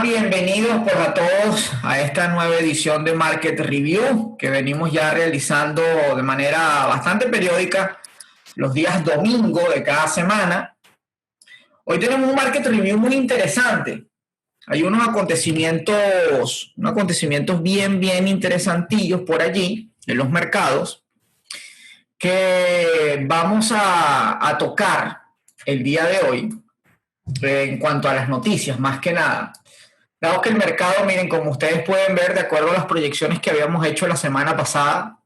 Bienvenidos pues a todos a esta nueva edición de Market Review que venimos ya realizando de manera bastante periódica los días domingo de cada semana. Hoy tenemos un Market Review muy interesante. Hay unos acontecimientos bien interesantillos por allí en los mercados que vamos a tocar el día de hoy en cuanto a las noticias, más que nada. Dado que el mercado, miren, como ustedes pueden ver, de acuerdo a las proyecciones que habíamos hecho la semana pasada,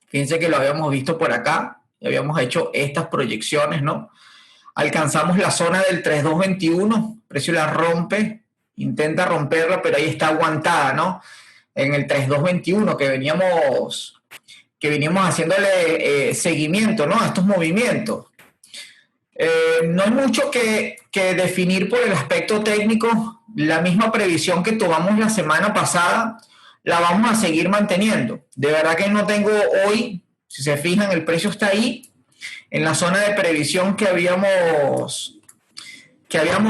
fíjense que lo habíamos visto por acá, y habíamos hecho estas proyecciones, ¿no? Alcanzamos la zona del 3.221, el precio la rompe, intenta romperla, pero ahí está aguantada, ¿no? En el 3.221 que veníamos haciéndole seguimiento, ¿no? A estos movimientos. No hay mucho que definir por el aspecto técnico. La misma previsión que tomamos la semana pasada la vamos a seguir manteniendo. De verdad que no tengo hoy, si se fijan, el precio está ahí, en la zona de previsión que habíamos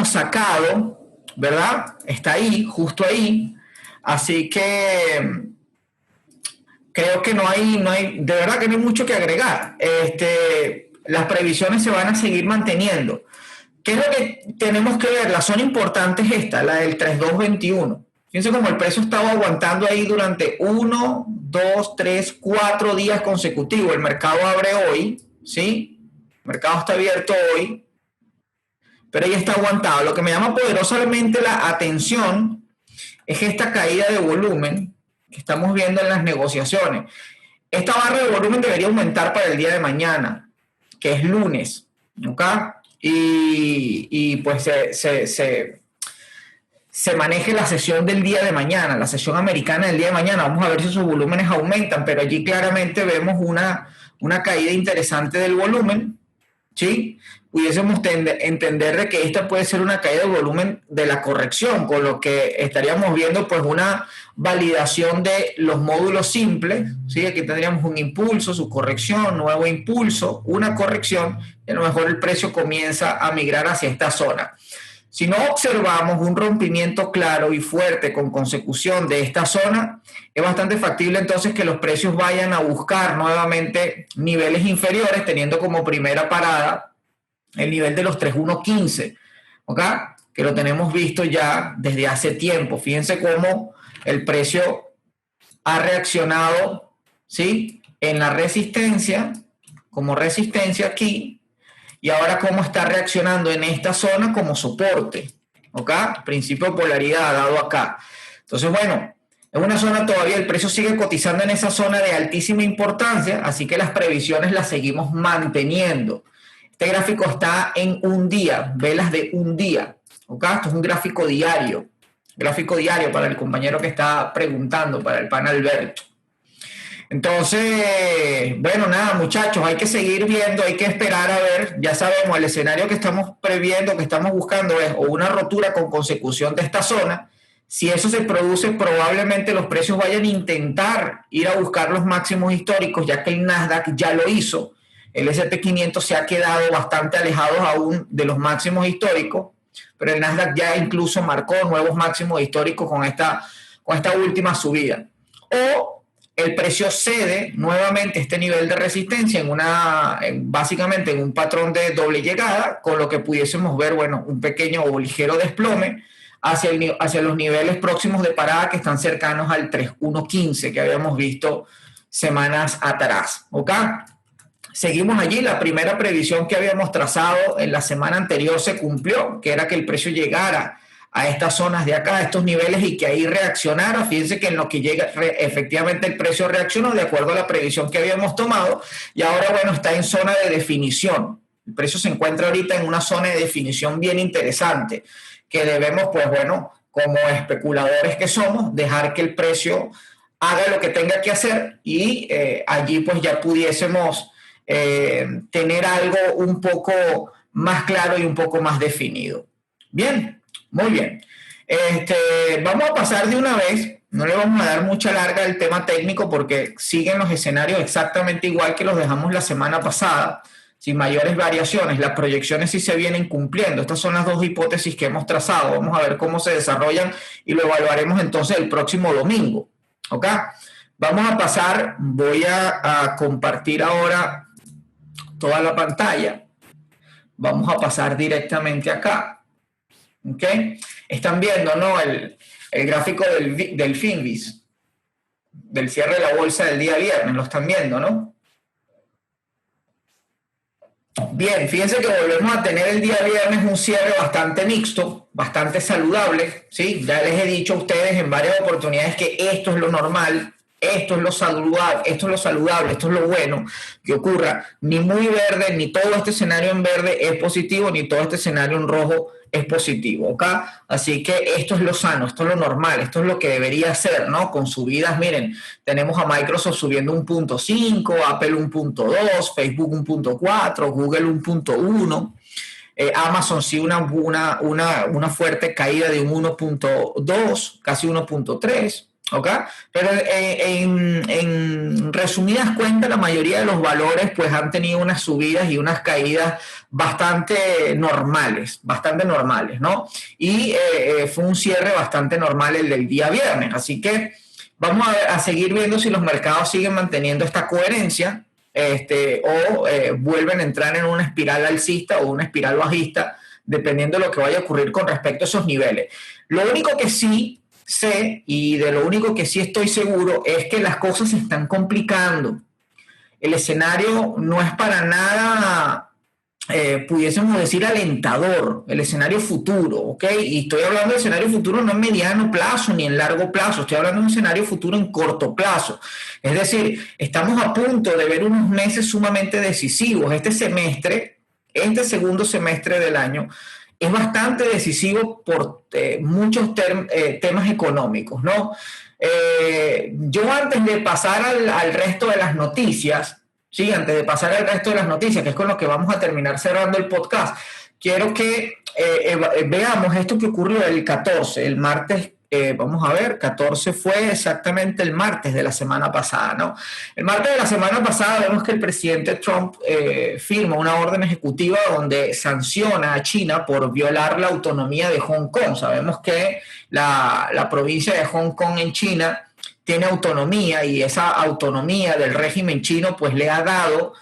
sacado, ¿verdad? Está ahí, justo ahí. Así que creo que no hay, de verdad que no hay mucho que agregar. Las previsiones se van a seguir manteniendo. ¿Qué es lo que tenemos que ver? La zona importante es esta, la del 3.221. Fíjense cómo el precio estaba aguantando ahí durante 1, 2, 3, 4 días consecutivos. El mercado abre hoy, ¿sí? El mercado está abierto hoy, pero ahí está aguantado. Lo que me llama poderosamente la atención es esta caída de volumen que estamos viendo en las negociaciones. Esta barra de volumen debería aumentar para el día de mañana, que es lunes, ¿ok? Y pues se maneje la sesión del día de mañana, la sesión americana del día de mañana. Vamos a ver si sus volúmenes aumentan, pero allí claramente vemos una caída interesante del volumen, ¿sí? Pudiésemos entender de que esta puede ser una caída de volumen de la corrección, con lo que estaríamos viendo pues una validación de los módulos simples, ¿sí? Aquí tendríamos un impulso, su corrección, nuevo impulso, una corrección, y a lo mejor el precio comienza a migrar hacia esta zona. Si no observamos un rompimiento claro y fuerte con consecución de esta zona, es bastante factible entonces que los precios vayan a buscar nuevamente niveles inferiores, teniendo como primera parada el nivel de los 3.115, ¿ok? Que lo tenemos visto ya desde hace tiempo. Fíjense cómo el precio ha reaccionado, ¿sí? En la resistencia, como resistencia aquí, y ahora cómo está reaccionando en esta zona como soporte, ¿ok? Principio de polaridad dado acá. Entonces, bueno, es una zona todavía, el precio sigue cotizando en esa zona de altísima importancia, así que las previsiones las seguimos manteniendo. Este gráfico está en un día, velas de un día, ¿ok? Esto es un gráfico diario para el compañero que está preguntando, para el pana Alberto. Entonces, bueno, nada, muchachos, hay que seguir viendo, hay que esperar a ver. Ya sabemos, el escenario que estamos previendo, que estamos buscando es o una rotura con consecución de esta zona. Si eso se produce, probablemente los precios vayan a intentar ir a buscar los máximos históricos, ya que el Nasdaq ya lo hizo. El S&P 500 se ha quedado bastante alejado aún de los máximos históricos, pero el Nasdaq ya incluso marcó nuevos máximos históricos con esta última subida. O el precio cede nuevamente este nivel de resistencia básicamente en un patrón de doble llegada, con lo que pudiésemos ver, bueno, un pequeño o ligero desplome hacia los niveles próximos de parada que están cercanos al 3.115 que habíamos visto semanas atrás, ¿ok? Seguimos allí, la primera previsión que habíamos trazado en la semana anterior se cumplió, que era que el precio llegara a estas zonas de acá, a estos niveles, y que ahí reaccionara. Fíjense que en lo que llega, efectivamente el precio reaccionó de acuerdo a la previsión que habíamos tomado, y ahora, bueno, está en zona de definición. El precio se encuentra ahorita en una zona de definición bien interesante, que debemos, pues bueno, como especuladores que somos, dejar que el precio haga lo que tenga que hacer, y allí pues ya pudiésemos tener algo un poco más claro y un poco más definido. Bien, muy bien. Vamos a pasar de una vez, no le vamos a dar mucha larga al tema técnico porque siguen los escenarios exactamente igual que los dejamos la semana pasada. sin mayores variaciones. Las proyecciones sí se vienen cumpliendo. Estas son las dos hipótesis que hemos trazado. Vamos a ver cómo se desarrollan y lo evaluaremos entonces el próximo domingo. ¿Ok? Vamos a pasar, voy a compartir ahora toda la pantalla. Vamos a pasar directamente acá. ¿Ok? Están viendo, ¿no? El gráfico del Finviz, del cierre de la bolsa del día viernes. Lo están viendo, ¿no? Bien, fíjense que volvemos a tener el día viernes un cierre bastante mixto, bastante saludable, ¿sí? Ya les he dicho a ustedes en varias oportunidades que esto es lo normal, esto es lo saludable, esto es lo bueno que ocurra. Ni muy verde, ni todo este escenario en verde es positivo, ni todo este escenario en rojo es positivo, ¿ok? Así que esto es lo sano, esto es lo normal, esto es lo que debería ser, ¿no? Con subidas, miren, tenemos a Microsoft subiendo 1.5, Apple 1.2, Facebook 1.4, Google 1.1, Amazon sí una fuerte caída de un 1.2, casi 1.3, ¿ok? Pero en resumidas cuentas, la mayoría de los valores pues han tenido unas subidas y unas caídas bastante normales, ¿no? Y fue un cierre bastante normal el del día viernes, así que vamos a seguir viendo si los mercados siguen manteniendo esta coherencia o vuelven a entrar en una espiral alcista o una espiral bajista, dependiendo de lo que vaya a ocurrir con respecto a esos niveles. Lo único que sí sé y de lo único que sí estoy seguro es que las cosas se están complicando. El escenario no es para nada, pudiésemos decir, alentador, el escenario futuro, ¿ok? Y estoy hablando de escenario futuro no en mediano plazo ni en largo plazo, estoy hablando de un escenario futuro en corto plazo. Es decir, estamos a punto de ver unos meses sumamente decisivos. Este segundo semestre del año es bastante decisivo por muchos temas económicos, ¿no? Yo antes de pasar al resto de las noticias, sí, antes de pasar al resto de las noticias, que es con lo que vamos a terminar cerrando el podcast, quiero que veamos esto que ocurrió el 14, el martes. Vamos a ver, 14 fue exactamente el martes de la semana pasada, ¿no? El martes de la semana pasada vemos que el presidente Trump firma una orden ejecutiva donde sanciona a China por violar la autonomía de Hong Kong. Sabemos que la provincia de Hong Kong en China tiene autonomía y esa autonomía del régimen chino pues le ha dado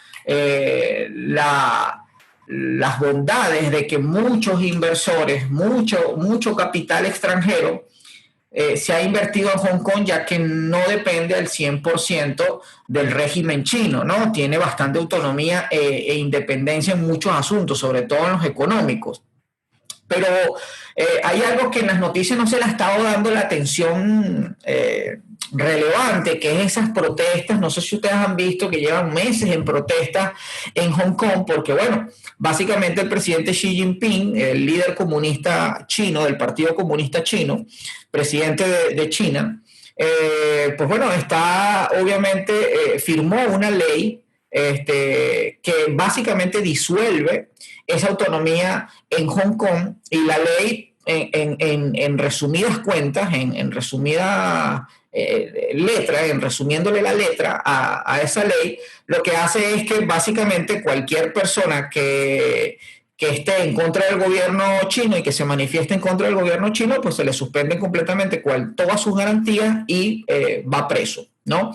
las bondades de que muchos inversores, mucho capital extranjero se ha invertido en Hong Kong, ya que no depende al 100% del régimen chino, ¿no? Tiene bastante autonomía e independencia en muchos asuntos, sobre todo en los económicos. Pero hay algo que en las noticias no se le ha estado dando la atención relevante, que es esas protestas. No sé si ustedes han visto que llevan meses en protestas en Hong Kong, porque bueno, básicamente el presidente Xi Jinping, el líder comunista chino, del Partido Comunista Chino, presidente de China, pues bueno, obviamente firmó una ley que básicamente disuelve esa autonomía en Hong Kong, y la ley en resumidas cuentas, en resumida letra, en resumiéndole la letra a esa ley, lo que hace es que básicamente cualquier persona que esté en contra del gobierno chino y que se manifieste en contra del gobierno chino, pues se le suspenden completamente todas sus garantías y va preso, ¿no?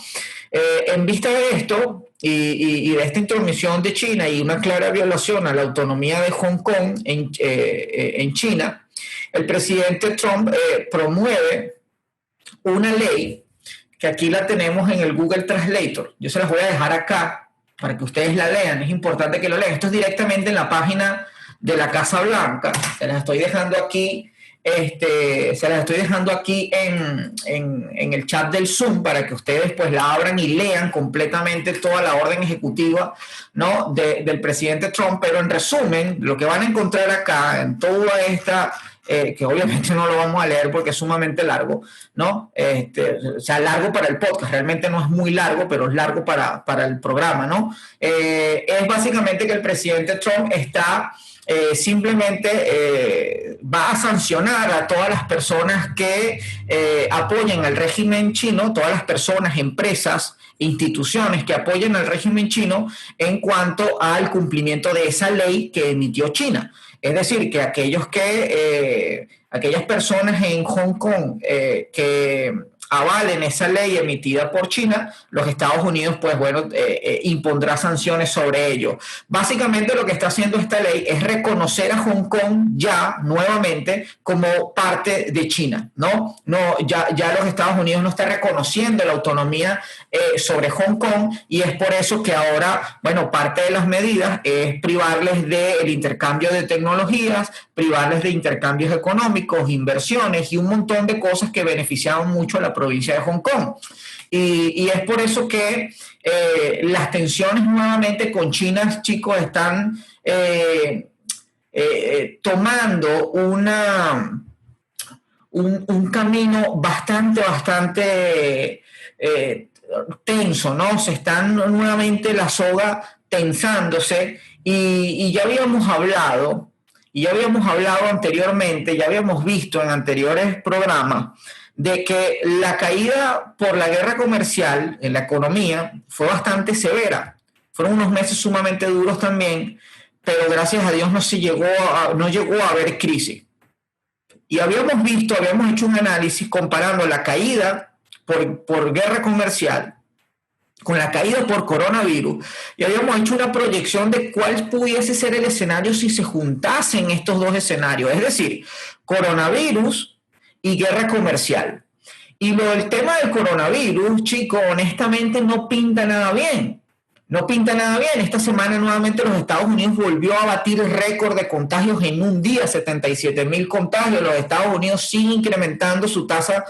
En vista de esto y de esta intromisión de China y una clara violación a la autonomía de Hong Kong en China, el presidente Trump promueve una ley que aquí la tenemos en el Google Translator. Yo se las voy a dejar acá para que ustedes la lean. Es importante que lo lean. Esto es directamente en la página de la Casa Blanca. Se las estoy dejando aquí. En el chat del Zoom para que ustedes pues la abran y lean completamente toda la orden ejecutiva, ¿no? del presidente Trump. Pero en resumen, lo que van a encontrar acá en toda esta, que obviamente no lo vamos a leer porque es sumamente largo, ¿no? O sea, largo para el podcast, realmente no es muy largo, pero es largo para el programa, ¿no? Es básicamente que el presidente Trump está simplemente va a sancionar a todas las personas que apoyen al régimen chino, todas las personas, empresas, instituciones que apoyen al régimen chino en cuanto al cumplimiento de esa ley que emitió China. Es decir, que aquellas personas en Hong Kong que avalen esa ley emitida por China, los Estados Unidos, pues bueno, impondrá sanciones sobre ello. Básicamente lo que está haciendo esta ley es reconocer a Hong Kong ya nuevamente como parte de China, ¿no? Ya los Estados Unidos no está reconociendo la autonomía sobre Hong Kong y es por eso que ahora, bueno, parte de las medidas es privarles del intercambio de tecnologías, privarles de intercambios económicos, inversiones y un montón de cosas que beneficiaban mucho a la provincia de Hong Kong. Y es por eso que las tensiones nuevamente con China, chicos, están tomando un camino bastante tenso, ¿no? Se están nuevamente la soga tensándose y ya habíamos hablado anteriormente, ya habíamos visto en anteriores programas de que la caída por la guerra comercial en la economía fue bastante severa. Fueron unos meses sumamente duros también, pero gracias a Dios no llegó a haber crisis. Y habíamos hecho un análisis comparando la caída por guerra comercial con la caída por coronavirus, y habíamos hecho una proyección de cuál pudiese ser el escenario si se juntasen estos dos escenarios, es decir, coronavirus y guerra comercial. Y el tema del coronavirus, chicos, honestamente no pinta nada bien. No pinta nada bien. Esta semana nuevamente los Estados Unidos volvió a batir el récord de contagios en un día, 77,000 contagios. Los Estados Unidos siguen incrementando su tasa,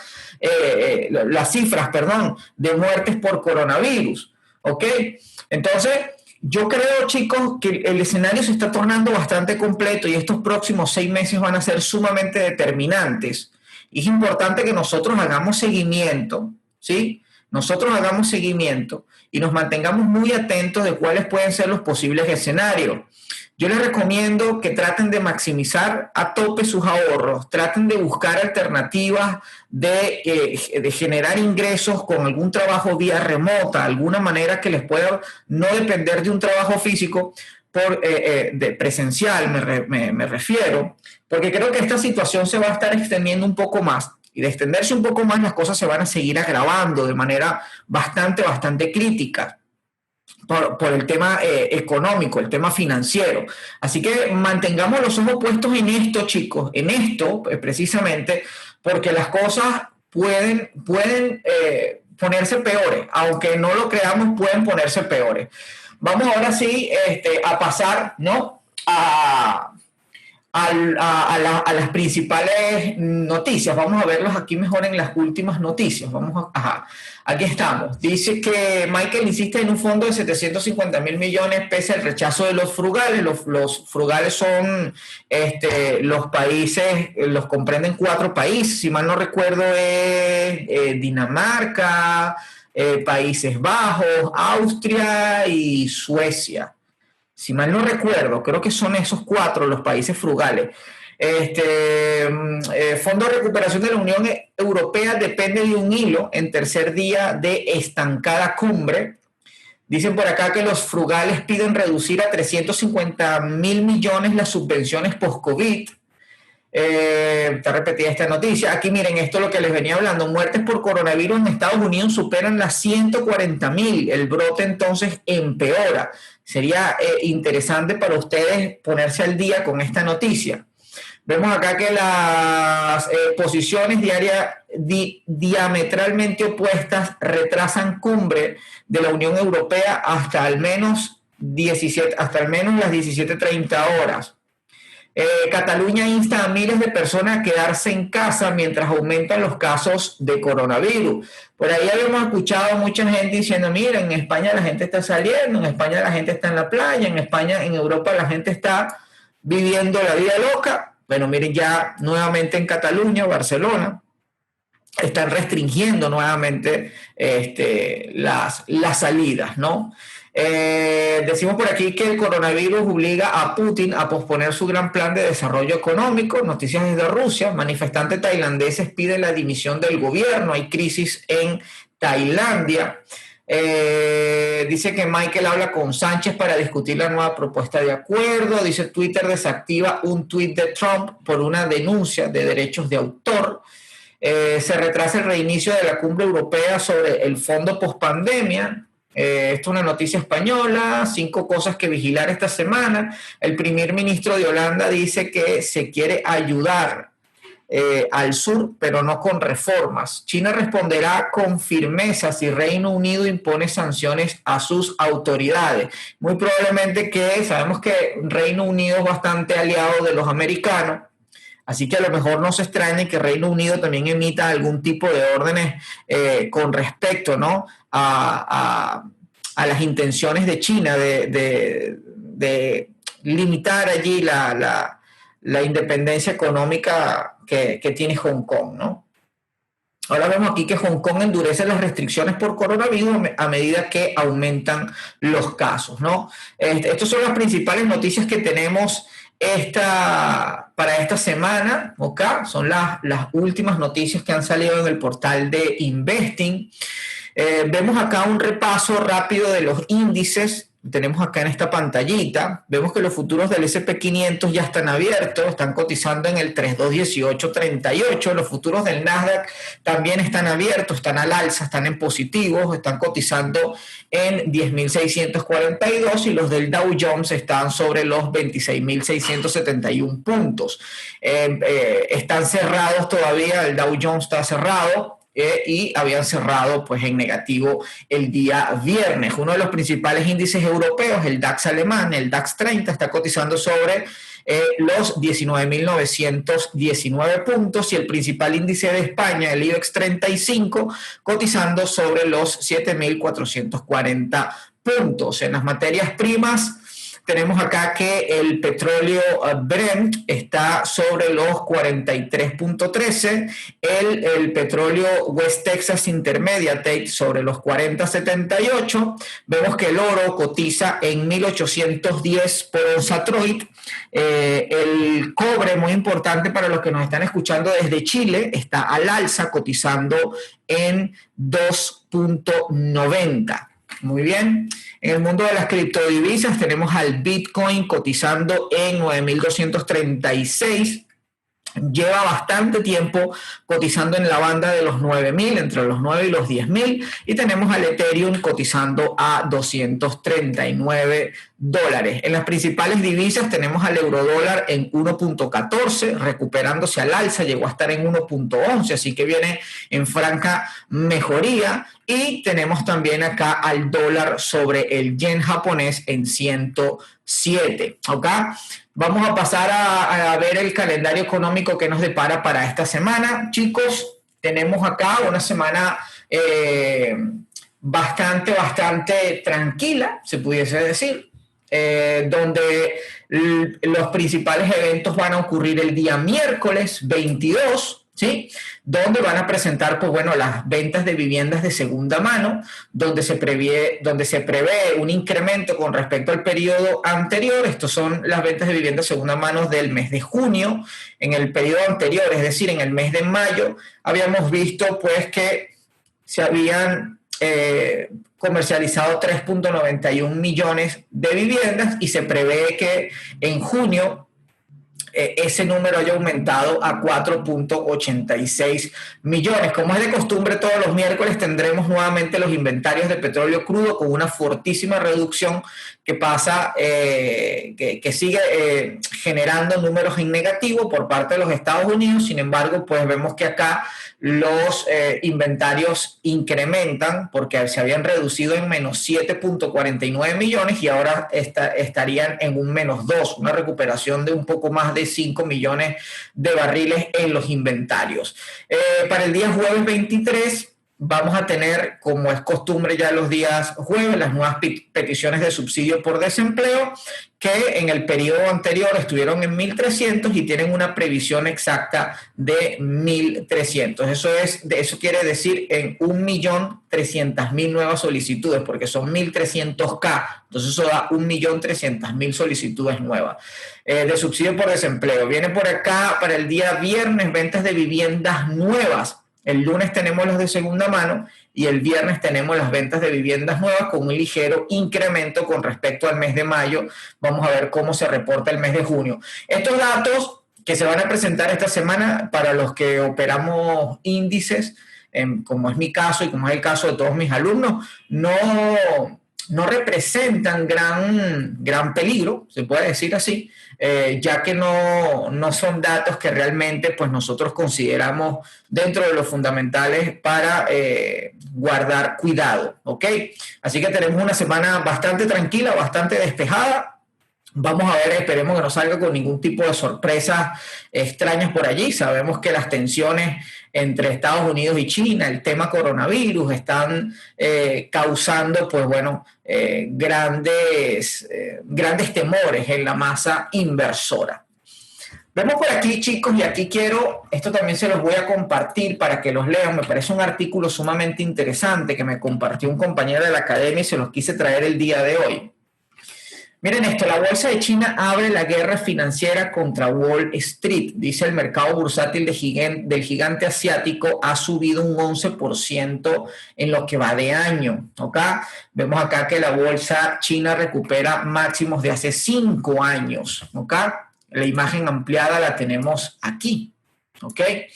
las cifras, de muertes por coronavirus. ¿Ok? Entonces, yo creo, chicos, que el escenario se está tornando bastante completo y estos próximos 6 meses van a ser sumamente determinantes. Y es importante que nosotros hagamos seguimiento, ¿sí? Nosotros hagamos seguimiento y nos mantengamos muy atentos de cuáles pueden ser los posibles escenarios. Yo les recomiendo que traten de maximizar a tope sus ahorros, traten de buscar alternativas de generar ingresos con algún trabajo vía remota, alguna manera que les pueda no depender de un trabajo físico de presencial, me refiero, porque creo que esta situación se va a estar extendiendo un poco más. Y de extenderse un poco más, las cosas se van a seguir agravando de manera bastante crítica por el tema económico, el tema financiero. Así que mantengamos los ojos puestos en esto, chicos, en esto precisamente, porque las cosas pueden ponerse peores, aunque no lo creamos, pueden ponerse peores. Vamos ahora sí a pasar, ¿no?, a las principales noticias. Vamos a verlos aquí mejor en las últimas noticias. Aquí estamos. Dice que Michael insiste en un fondo de 750,000 millones pese al rechazo de los frugales. Los frugales son los países, los comprenden 4 países, si mal no recuerdo es Dinamarca, Países Bajos, Austria y Suecia. Si mal no recuerdo, creo que son esos 4 los países frugales. Fondo de recuperación de la Unión Europea depende de un hilo en tercer día de estancada cumbre. Dicen por acá que los frugales piden reducir a 350,000 millones las subvenciones post-COVID. Está repetida esta noticia. Aquí miren, esto es lo que les venía hablando. Muertes por coronavirus en Estados Unidos superan las 140,000. El brote entonces empeora. Sería interesante para ustedes ponerse al día con esta noticia. Vemos acá que las posiciones diametralmente opuestas retrasan cumbre de la Unión Europea hasta al menos las 17:30 horas. Cataluña insta a miles de personas a quedarse en casa mientras aumentan los casos de coronavirus. Por ahí habíamos escuchado a mucha gente diciendo, mira, en España la gente está saliendo, en España la gente está en la playa, en España, en Europa la gente está viviendo la vida loca. Bueno, miren, ya nuevamente en Cataluña, Barcelona, están restringiendo nuevamente las salidas, ¿no? Decimos por aquí que el coronavirus obliga a Putin a posponer su gran plan de desarrollo económico. Noticias desde Rusia: manifestantes tailandeses piden la dimisión del gobierno. Hay crisis en Tailandia. Dice que Michael habla con Sánchez para discutir la nueva propuesta de acuerdo. Dice Twitter desactiva un tuit de Trump por una denuncia de derechos de autor. Se retrasa el reinicio de la cumbre europea sobre el fondo pospandemia. Esto es una noticia española. 5 cosas que vigilar esta semana. El primer ministro de Holanda dice que se quiere ayudar al sur, pero no con reformas. China responderá con firmeza si Reino Unido impone sanciones a sus autoridades. Muy probablemente, que sabemos que Reino Unido es bastante aliado de los americanos, así que a lo mejor no se extrañe que Reino Unido también emita algún tipo de órdenes con respecto, ¿no?, a las intenciones de China de limitar allí la independencia económica que tiene Hong Kong, ¿no? Ahora vemos aquí que Hong Kong endurece las restricciones por coronavirus a medida que aumentan los casos, ¿no? Estas son las principales noticias que tenemos para esta semana, ¿ok? Son las últimas noticias que han salido en el portal de Investing. Vemos acá un repaso rápido de los índices. Tenemos acá en esta pantallita, vemos que los futuros del S&P 500 ya están abiertos, están cotizando en el 321838. Los futuros del Nasdaq también están abiertos, están al alza, están en positivos, están cotizando en 10.642, y los del Dow Jones están sobre los 26.671 puntos. Están cerrados todavía, el Dow Jones está cerrado. Y habían cerrado pues en negativo el día viernes. Uno de los principales índices europeos, el DAX alemán, el DAX 30, está cotizando sobre los 19.919 puntos, y el principal índice de España, el IBEX 35, cotizando sobre los 7.440 puntos. En las materias primas, tenemos acá que el petróleo Brent está sobre los 43.13, el petróleo West Texas Intermediate sobre los 40.78. Vemos que el oro cotiza en 1.810 por onza Troy. El cobre, muy importante para los que nos están escuchando desde Chile, está al alza, cotizando en 2.90. Muy bien. En el mundo de las criptodivisas tenemos al Bitcoin cotizando en 9.236. Lleva bastante tiempo cotizando en la banda de los 9.000, entre los 9 y los 10.000, y tenemos al Ethereum cotizando a $239. En las principales divisas tenemos al eurodólar en 1.14, recuperándose al alza, llegó a estar en 1.11, así que viene en franca mejoría. Y tenemos también acá al dólar sobre el yen japonés en 107, ¿ok? Vamos a pasar a ver el calendario económico que nos depara para esta semana. Chicos, tenemos acá una semana bastante tranquila, se pudiese decir, donde los principales eventos van a ocurrir el día miércoles 22, ¿sí? Donde van a presentar, pues bueno, las ventas de viviendas de segunda mano, donde se prevé un incremento con respecto al periodo anterior. Estos son las ventas de viviendas de segunda mano del mes de junio. En el periodo anterior, es decir, en el mes de mayo, habíamos visto pues que se habían comercializado 3.91 millones de viviendas, y se prevé que en junio ese número haya aumentado a 4.86 millones. Como es de costumbre, todos los miércoles tendremos nuevamente los inventarios de petróleo crudo con una fortísima reducción que pasa, que sigue generando números en negativo por parte de los Estados Unidos. Sin embargo, pues vemos que acá los inventarios incrementan, porque se habían reducido en menos 7.49 millones y ahora estarían en un menos 2, una recuperación de un poco más de 5 millones de barriles en los inventarios. Para el día jueves 23 vamos a tener, como es costumbre ya los días jueves, las nuevas peticiones de subsidio por desempleo, que en el periodo anterior estuvieron en 1.300 y tienen una previsión exacta de 1.300. Eso quiere decir en 1.300.000 nuevas solicitudes, porque son 1.300K. Entonces eso da 1.300.000 solicitudes nuevas de subsidio por desempleo. Viene por acá para el día viernes ventas de viviendas nuevas. El lunes tenemos los de segunda mano y el viernes tenemos las ventas de viviendas nuevas con un ligero incremento con respecto al mes de mayo. Vamos a ver cómo se reporta el mes de junio. Estos datos que se van a presentar esta semana para los que operamos índices, como es mi caso y como es el caso de todos mis alumnos, no representan gran peligro, se puede decir así, ya que no son datos que realmente pues, nosotros consideramos dentro de los fundamentales para guardar cuidado, ¿ok? Así que tenemos una semana bastante tranquila, bastante despejada. Vamos a ver, esperemos que no salga con ningún tipo de sorpresas extrañas por allí. Sabemos que las tensiones entre Estados Unidos y China, el tema coronavirus, están causando, pues bueno, grandes temores en la masa inversora. Vemos por aquí, chicos, y aquí esto también se los voy a compartir para que los lean. Me parece un artículo sumamente interesante que me compartió un compañero de la academia y se los quise traer el día de hoy. Miren esto, la bolsa de China abre la guerra financiera contra Wall Street. Dice el mercado bursátil del gigante asiático ha subido un 11% en lo que va de año. ¿Okay? Vemos acá que la bolsa china recupera máximos de hace 5 años. ¿Okay? La imagen ampliada la tenemos aquí. ¿Okay?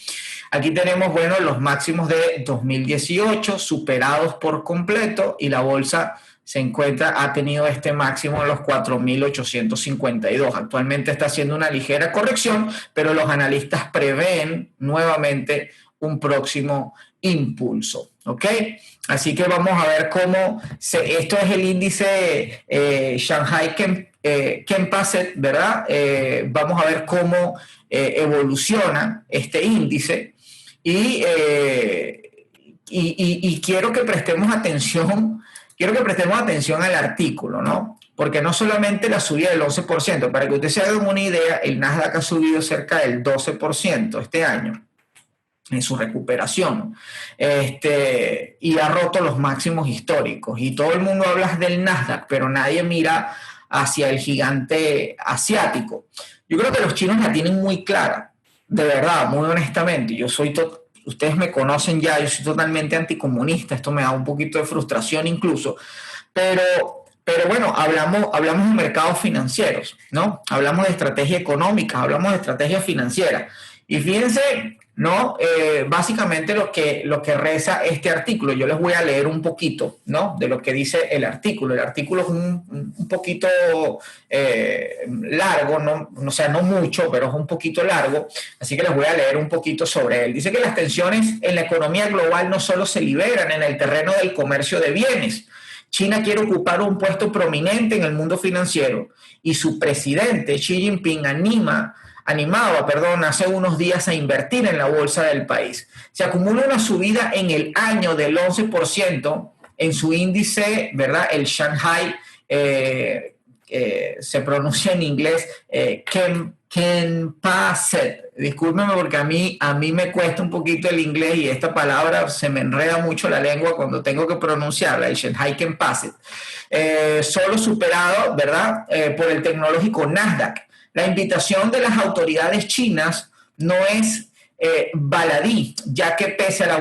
Aquí tenemos, bueno, los máximos de 2018 superados por completo y la bolsa ha tenido este máximo en los 4.852. Actualmente está haciendo una ligera corrección, pero los analistas prevén nuevamente un próximo impulso. ¿Ok? Así que vamos a ver esto es el índice Shanghai Composite, ¿verdad? Vamos a ver cómo evoluciona este índice y quiero que prestemos atención. Quiero que prestemos atención al artículo, ¿no? Porque no solamente la subida del 11%, para que ustedes se hagan una idea, el Nasdaq ha subido cerca del 12% este año en su recuperación y ha roto los máximos históricos. Y todo el mundo habla del Nasdaq, pero nadie mira hacia el gigante asiático. Yo creo que los chinos la tienen muy clara, de verdad, muy honestamente. Ustedes me conocen ya, yo soy totalmente anticomunista, esto me da un poquito de frustración incluso, pero bueno, hablamos de mercados financieros, ¿no? Hablamos de estrategia económica, hablamos de estrategia financiera. Y fíjense, ¿no? Básicamente lo que reza este artículo. Yo les voy a leer un poquito, ¿no? De lo que dice el artículo. El artículo es un poquito largo, ¿no? O sea, no mucho, pero es un poquito largo. Así que les voy a leer un poquito sobre él. Dice que las tensiones en la economía global no solo se liberan en el terreno del comercio de bienes. China quiere ocupar un puesto prominente en el mundo financiero y su presidente Xi Jinping animaba hace unos días a invertir en la bolsa del país. Se acumula una subida en el año del 11% en su índice, ¿verdad? El Shanghai, se pronuncia en inglés Composite. Discúlpenme porque a mí me cuesta un poquito el inglés y esta palabra se me enreda mucho la lengua cuando tengo que pronunciarla, el Shanghai Composite. Solo superado, ¿verdad? Por el tecnológico Nasdaq. La invitación de las autoridades chinas no es baladí, ya que pese a la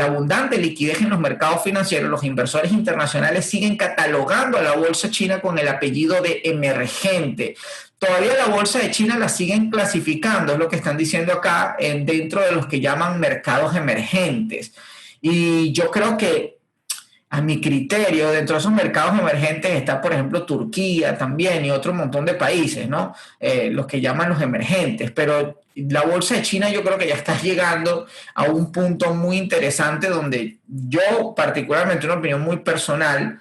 abundante liquidez en los mercados financieros, los inversores internacionales siguen catalogando a la bolsa china con el apellido de emergente. Todavía la bolsa de China la siguen clasificando, es lo que están diciendo acá, dentro de los que llaman mercados emergentes. Y yo creo que, a mi criterio, dentro de esos mercados emergentes está, por ejemplo, Turquía también y otro montón de países, ¿no? Los que llaman los emergentes. Pero la bolsa de China yo creo que ya está llegando a un punto muy interesante donde yo, particularmente, una opinión muy personal,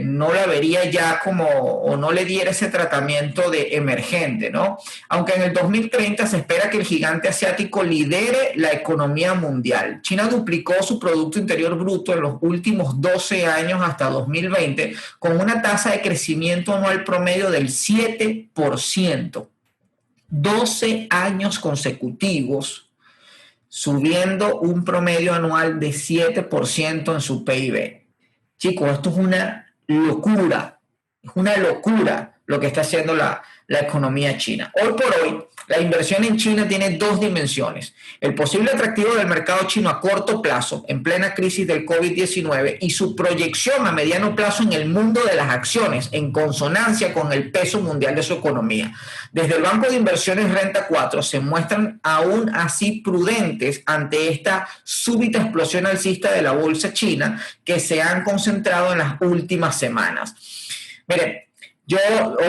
no la vería ya como, o no le diera ese tratamiento de emergente, ¿no? Aunque en el 2030 se espera que el gigante asiático lidere la economía mundial. China duplicó su Producto Interior Bruto en los últimos 12 años hasta 2020, con una tasa de crecimiento anual promedio del 7%. 12 años consecutivos subiendo un promedio anual de 7% en su PIB. Chicos, esto es una locura lo que está haciendo la economía china. Hoy por hoy, la inversión en China tiene dos dimensiones: el posible atractivo del mercado chino a corto plazo, en plena crisis del COVID-19, y su proyección a mediano plazo en el mundo de las acciones, en consonancia con el peso mundial de su economía. Desde el Banco de Inversiones Renta 4 se muestran aún así prudentes ante esta súbita explosión alcista de la bolsa china que se han concentrado en las últimas semanas. Miren,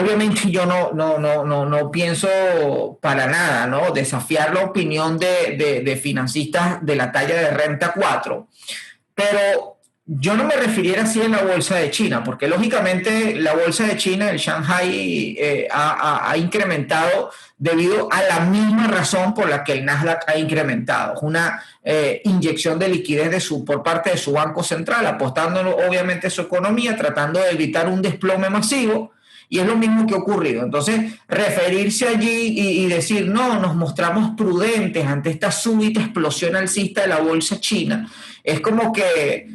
obviamente yo no pienso para nada, ¿no?, desafiar la opinión de financistas de la talla de Renta 4, pero yo no me refiriera así en la bolsa de China, porque lógicamente la bolsa de China, el Shanghai, ha incrementado debido a la misma razón por la que el Nasdaq ha incrementado. Es una inyección de liquidez por parte de su Banco Central, apostando obviamente a su economía, tratando de evitar un desplome masivo. Y es lo mismo que ha ocurrido. Entonces, referirse allí y decir, no, nos mostramos prudentes ante esta súbita explosión alcista de la bolsa china, es como que,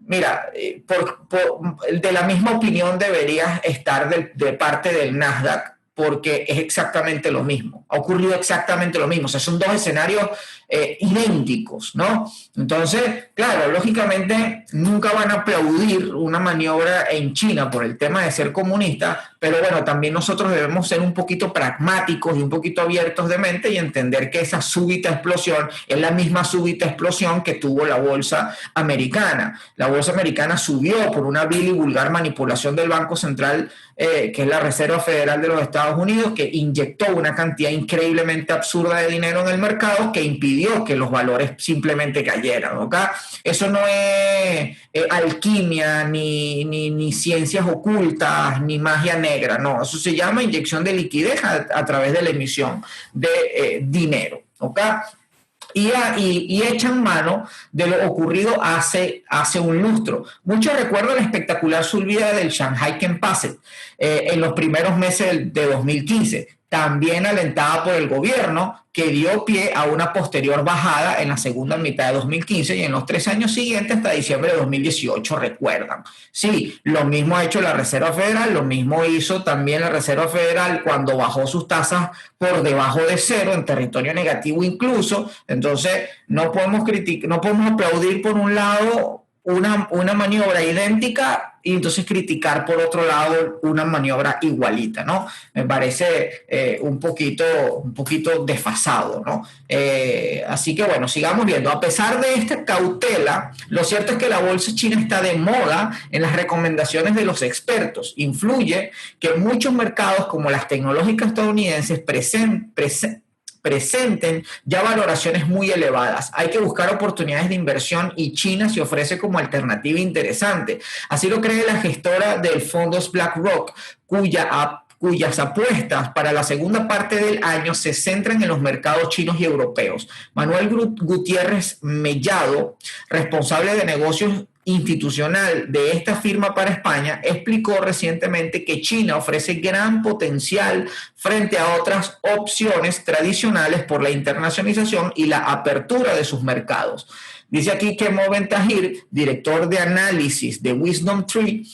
mira, de la misma opinión deberías estar de parte del Nasdaq, porque es exactamente lo mismo. Ha ocurrido exactamente lo mismo. O sea, son dos escenarios idénticos, ¿no? Entonces, claro, lógicamente nunca van a aplaudir una maniobra en China por el tema de ser comunista, pero bueno, también nosotros debemos ser un poquito pragmáticos y un poquito abiertos de mente y entender que esa súbita explosión es la misma súbita explosión que tuvo la bolsa americana. La bolsa americana subió por una vil y vulgar manipulación del Banco Central, que es la Reserva Federal de los Estados Unidos, que inyectó una cantidad increíblemente absurda de dinero en el mercado que impidió que los valores simplemente cayeran, ¿ok? Eso no es alquimia, ni ciencias ocultas, ni magia negra, no. Eso se llama inyección de liquidez a través de la emisión de dinero, ¿ok? Y echan mano de lo ocurrido hace un lustro. Muchos recuerdan la espectacular subida del Shanghai Composite en los primeros meses de 2015, también alentada por el gobierno, que dio pie a una posterior bajada en la segunda mitad de 2015 y en los 3 años siguientes hasta diciembre de 2018, recuerdan. Sí, lo mismo ha hecho la Reserva Federal, lo mismo hizo también la Reserva Federal cuando bajó sus tasas por debajo de cero, en territorio negativo incluso. Entonces, no podemos aplaudir por un lado una maniobra idéntica y entonces criticar por otro lado una maniobra igualita, ¿no? Me parece un poquito desfasado, ¿no? Así que bueno, sigamos viendo. A pesar de esta cautela, lo cierto es que la bolsa china está de moda en las recomendaciones de los expertos. Influye que muchos mercados como las tecnológicas estadounidenses presenten ya valoraciones muy elevadas. Hay que buscar oportunidades de inversión y China se ofrece como alternativa interesante. Así lo cree la gestora del fondos BlackRock, cuyas apuestas para la segunda parte del año se centran en los mercados chinos y europeos. Manuel Gutiérrez Mellado, responsable de negocios institucional de esta firma para España, explicó recientemente que China ofrece gran potencial frente a otras opciones tradicionales por la internacionalización y la apertura de sus mercados. Dice aquí que Moven Tahir, director de análisis de Wisdom Tree,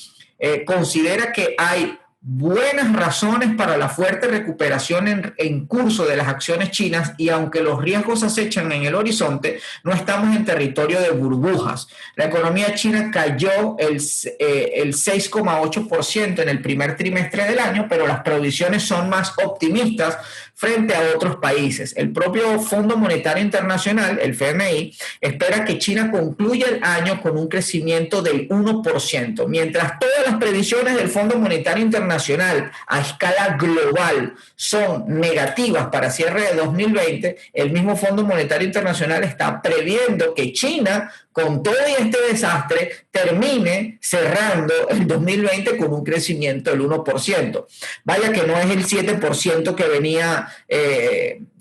considera que hay buenas razones para la fuerte recuperación en curso de las acciones chinas y aunque los riesgos acechan en el horizonte, no estamos en territorio de burbujas. La economía china cayó el 6,8% en el primer trimestre del año, pero las previsiones son más optimistas frente a otros países. El propio Fondo Monetario Internacional, el FMI, espera que China concluya el año con un crecimiento del 1%, mientras todas las previsiones del Fondo Monetario Internacional internacional a escala global son negativas para cierre de 2020, el mismo Fondo Monetario Internacional está previendo que China, con todo este desastre, termine cerrando el 2020 con un crecimiento del 1%. Vaya que no es el 7% que venía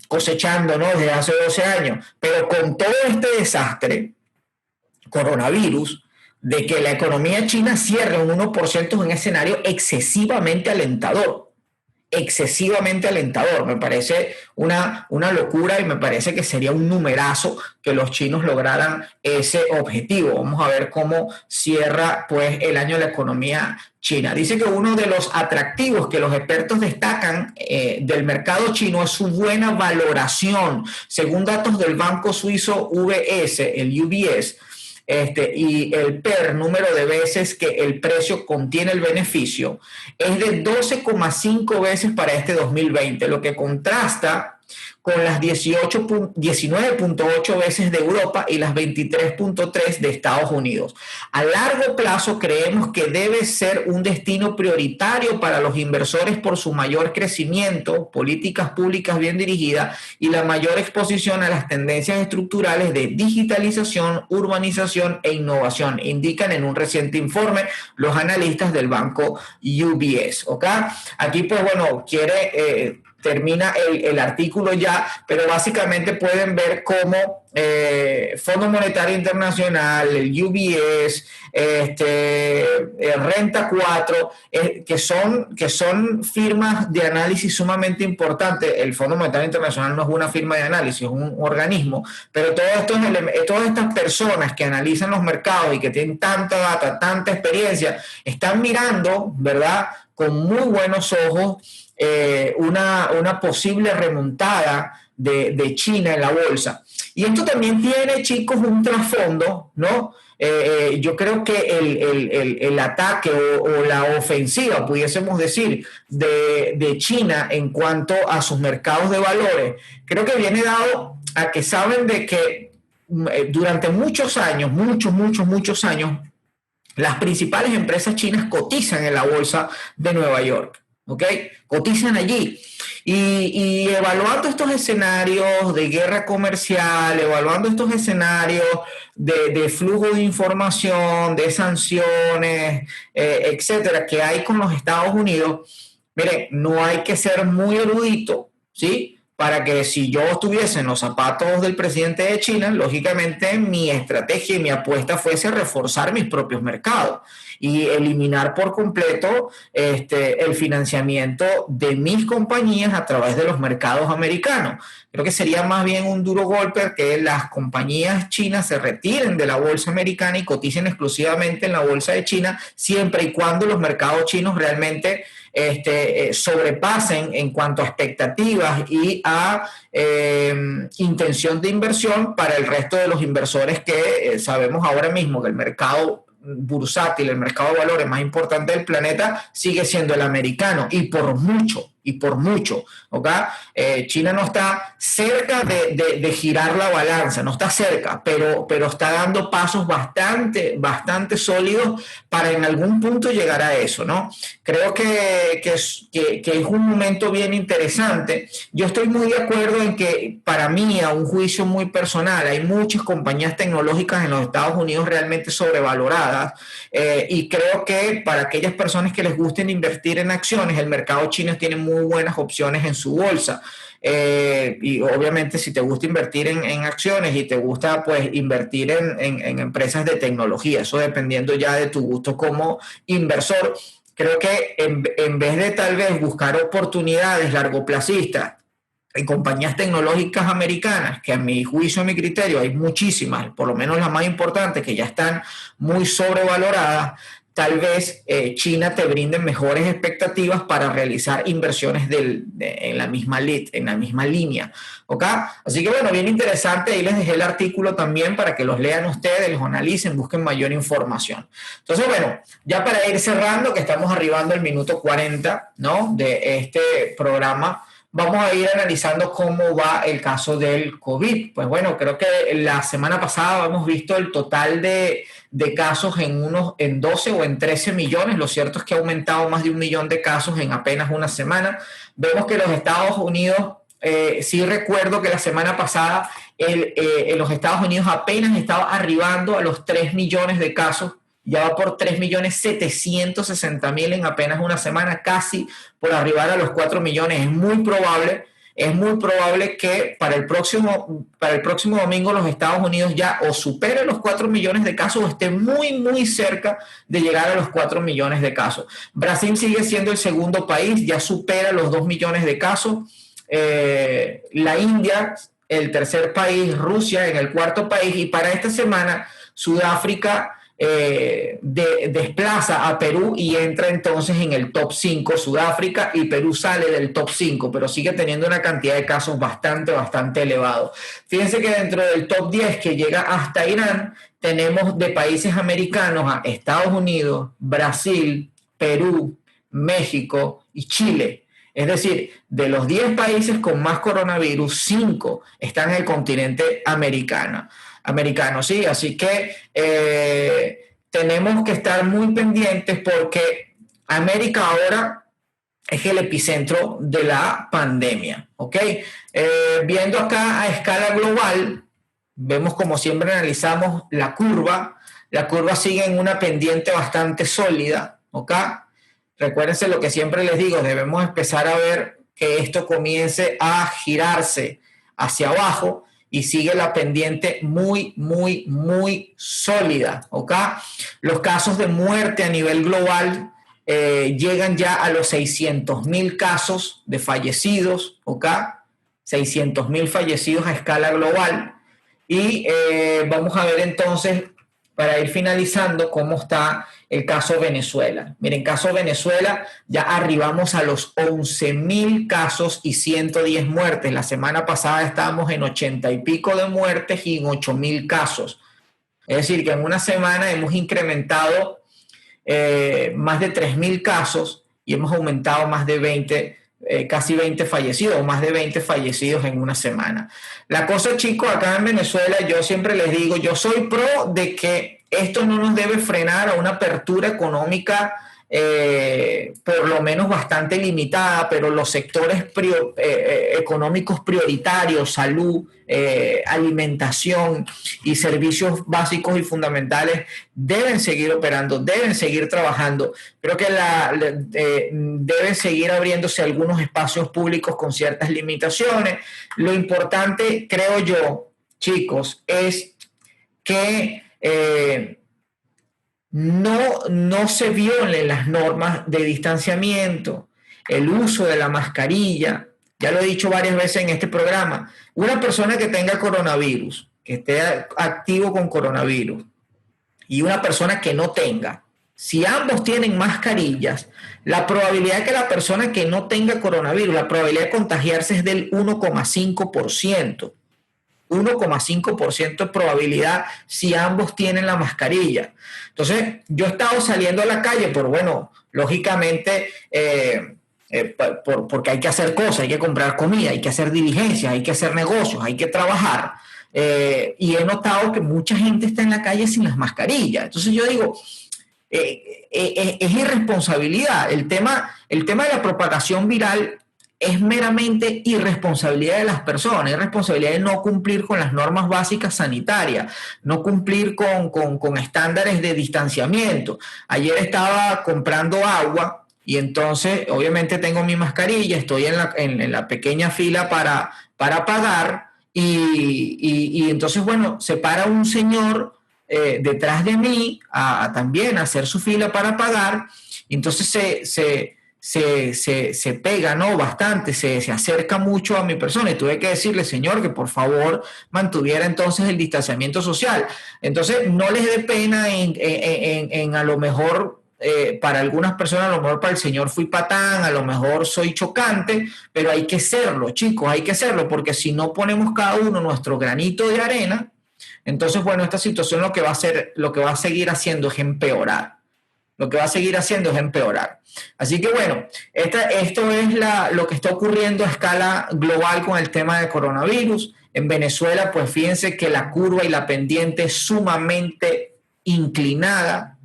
cosechando, ¿no?, desde hace 12 años, pero con todo este desastre, coronavirus, de que la economía china cierre un 1% es un escenario excesivamente alentador. Excesivamente alentador. Me parece una locura y me parece que sería un numerazo que los chinos lograran ese objetivo. Vamos a ver cómo cierra pues el año la economía china. Dice que uno de los atractivos que los expertos destacan del mercado chino es su buena valoración. Según datos del banco suizo UBS, el UBS, y el PER, número de veces que el precio contiene el beneficio, es de 12,5 veces para este 2020, lo que contrasta con las 19,8 veces de Europa y las 23,3 de Estados Unidos. A largo plazo creemos que debe ser un destino prioritario para los inversores por su mayor crecimiento, políticas públicas bien dirigidas y la mayor exposición a las tendencias estructurales de digitalización, urbanización e innovación, indican en un reciente informe los analistas del banco UBS. ¿Okay? Aquí, pues bueno, termina el artículo ya, pero básicamente pueden ver cómo Fondo Monetario Internacional, el UBS, Renta 4, que son firmas de análisis sumamente importantes. El Fondo Monetario Internacional no es una firma de análisis, es un organismo, pero todas estas personas que analizan los mercados y que tienen tanta data, tanta experiencia, están mirando, ¿verdad?, con muy buenos ojos una posible remontada de China en la bolsa. Y esto también tiene, chicos, un trasfondo, ¿no? Yo creo que el ataque o la ofensiva, pudiésemos decir, de China en cuanto a sus mercados de valores, creo que viene dado a que saben de que durante muchos años, muchos años, las principales empresas chinas cotizan en la bolsa de Nueva York. ¿Ok? Cotizan allí. Y evaluando estos escenarios de guerra comercial, evaluando estos escenarios de flujo de información, de sanciones, etcétera, que hay con los Estados Unidos, mire, no hay que ser muy erudito, ¿sí?, para que si yo estuviese en los zapatos del presidente de China, lógicamente mi estrategia y mi apuesta fuese reforzar mis propios mercados y eliminar por completo el financiamiento de mis compañías a través de los mercados americanos. Creo que sería más bien un duro golpe que las compañías chinas se retiren de la bolsa americana y coticen exclusivamente en la bolsa de China, siempre y cuando los mercados chinos realmente sobrepasen en cuanto a expectativas y a intención de inversión para el resto de los inversores que sabemos ahora mismo que el mercado bursátil, el mercado de valores más importante del planeta sigue siendo el americano y por mucho, ¿okay? China no está cerca de girar la balanza, no está cerca, pero está dando pasos bastante sólidos para en algún punto llegar a eso, ¿no? Creo que es un momento bien interesante. Yo estoy muy de acuerdo en que, para mí, a un juicio muy personal, hay muchas compañías tecnológicas en los Estados Unidos realmente sobrevaloradas, y creo que para aquellas personas que les gusten invertir en acciones, el mercado chino tiene muy buenas opciones en su bolsa. Y obviamente si te gusta invertir en acciones y te gusta pues invertir en empresas de tecnología, eso dependiendo ya de tu gusto como inversor, creo que en vez de tal vez buscar oportunidades largoplacistas en compañías tecnológicas americanas, que a mi juicio, a mi criterio, hay muchísimas, por lo menos las más importantes, que ya están muy sobrevaloradas, tal vez China te brinde mejores expectativas para realizar inversiones en la misma línea. ¿Okay? Así que bueno, bien interesante. Ahí les dejé el artículo también para que los lean ustedes, los analicen, busquen mayor información. Entonces, bueno, ya para ir cerrando, que estamos arribando al minuto 40, ¿no?, de este programa, vamos a ir analizando cómo va el caso del COVID. Pues bueno, creo que la semana pasada hemos visto el total de casos en 12 o en 13 millones. Lo cierto es que ha aumentado más de 1 millón de casos en apenas una semana. Vemos que los Estados Unidos, sí recuerdo que la semana pasada en los Estados Unidos apenas estaba arribando a los 3 millones de casos. Ya va por 3.760.000 en apenas una semana, casi por arribar a los 4 millones. Es muy probable que para el próximo domingo los Estados Unidos ya o supere los 4 millones de casos o esté muy, muy cerca de llegar a los 4 millones de casos. Brasil sigue siendo el segundo país, ya supera los 2 millones de casos. La India, el tercer país, Rusia en el cuarto país, y para esta semana Sudáfrica desplaza a Perú y entra entonces en el top 5. Sudáfrica y Perú sale del top 5, pero sigue teniendo una cantidad de casos bastante elevado. Fíjense que dentro del top 10 que llega hasta Irán, tenemos de países americanos a Estados Unidos, Brasil, Perú, México y Chile. Es decir, de los 10 países con más coronavirus, 5 están en el continente americano, ¿sí? Así que tenemos que estar muy pendientes porque América ahora es el epicentro de la pandemia, ¿ok? Viendo acá a escala global, vemos como siempre analizamos la curva sigue en una pendiente bastante sólida, ¿ok? Recuérdense lo que siempre les digo, debemos empezar a ver que esto comience a girarse hacia abajo y sigue la pendiente muy, muy, muy sólida, ¿ok? Los casos de muerte a nivel global llegan ya a los 600.000 casos de fallecidos, ¿ok? 600.000 fallecidos a escala global. Y vamos a ver entonces, para ir finalizando, cómo está el caso Venezuela. Miren, caso Venezuela, ya arribamos a los 11.000 casos y 110 muertes. La semana pasada estábamos en 80 y pico de muertes y en 8.000 casos. Es decir, que en una semana hemos incrementado más de 3.000 casos y hemos aumentado más de casi 20 fallecidos, o más de 20 fallecidos en una semana. La cosa, chicos, acá en Venezuela, yo siempre les digo, yo soy pro de que esto no nos debe frenar a una apertura económica por lo menos bastante limitada, pero los sectores económicos prioritarios, salud, alimentación y servicios básicos y fundamentales deben seguir operando, deben seguir trabajando. Creo que deben seguir abriéndose algunos espacios públicos con ciertas limitaciones. Lo importante, creo yo, chicos, es que no se violen las normas de distanciamiento, el uso de la mascarilla. Ya lo he dicho varias veces en este programa. Una persona que tenga coronavirus, que esté activo con coronavirus, y una persona que no tenga, si ambos tienen mascarillas, la probabilidad de que la persona que no tenga coronavirus, la probabilidad de contagiarse es del 1,5%. 1,5% de probabilidad si ambos tienen la mascarilla. Entonces, yo he estado saliendo a la calle bueno, lógicamente, porque hay que hacer cosas, hay que comprar comida, hay que hacer diligencias, hay que hacer negocios, hay que trabajar. Y he notado que mucha gente está en la calle sin las mascarillas. Entonces yo digo, es irresponsabilidad. El tema de la propagación viral es meramente irresponsabilidad de las personas, es responsabilidad de no cumplir con las normas básicas sanitarias, no cumplir con estándares de distanciamiento. Ayer estaba comprando agua y entonces obviamente tengo mi mascarilla, estoy en la pequeña fila para pagar y entonces, bueno, se para un señor detrás de mí también a hacer su fila para pagar, y entonces se pega, ¿no? Bastante, se acerca mucho a mi persona y tuve que decirle, señor, que por favor mantuviera entonces el distanciamiento social. Entonces, no les dé pena en a lo mejor, para algunas personas, a lo mejor para el señor fui patán, a lo mejor soy chocante, pero hay que serlo, chicos, hay que serlo, porque si no ponemos cada uno nuestro granito de arena, entonces, bueno, esta situación lo que va a seguir haciendo es empeorar. lo que va a seguir haciendo es empeorar. Así que bueno, esto es lo que está ocurriendo a escala global con el tema de coronavirus. En Venezuela, pues fíjense que la curva y la pendiente es sumamente inclinada.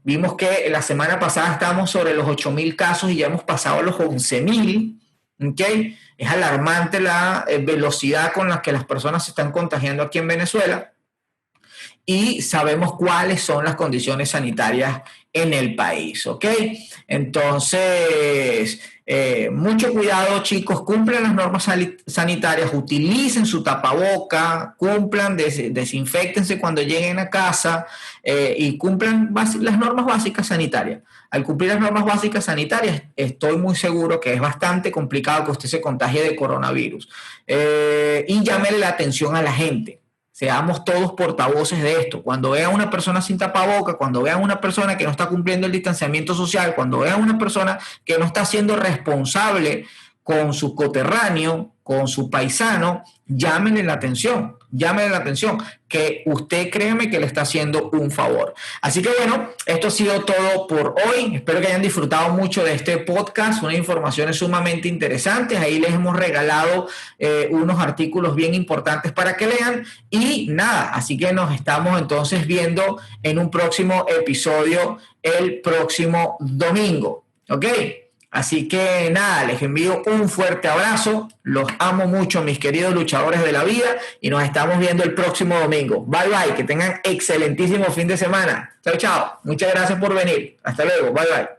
Vimos que la semana pasada estábamos sobre los 8.000 casos y ya hemos pasado los 11.000. ¿Okay? Es alarmante la velocidad con la que las personas se están contagiando aquí en Venezuela. Y sabemos cuáles son las condiciones sanitarias en el país, ¿ok? Entonces, mucho cuidado, chicos, cumplan las normas sanitarias, utilicen su tapaboca, cumplan, desinféctense cuando lleguen a casa y cumplan las normas básicas sanitarias. Al cumplir las normas básicas sanitarias, estoy muy seguro que es bastante complicado que usted se contagie de coronavirus. Y llámele la atención a la gente. Seamos todos portavoces de esto. Cuando vean a una persona sin tapaboca, cuando vean a una persona que no está cumpliendo el distanciamiento social, cuando vean a una persona que no está siendo responsable con su coterráneo, con su paisano, llámenle la atención, que usted, créeme, que le está haciendo un favor. Así que bueno, esto ha sido todo por hoy. Espero que hayan disfrutado mucho de este podcast, unas informaciones sumamente interesantes. Ahí les hemos regalado unos artículos bien importantes para que lean. Y nada, así que nos estamos entonces viendo en un próximo episodio el próximo domingo. ¿Ok? Así que nada, les envío un fuerte abrazo, los amo mucho, mis queridos luchadores de la vida, y nos estamos viendo el próximo domingo. Bye bye, que tengan excelentísimo fin de semana. Chao, chao. Muchas gracias por venir. Hasta luego. Bye bye.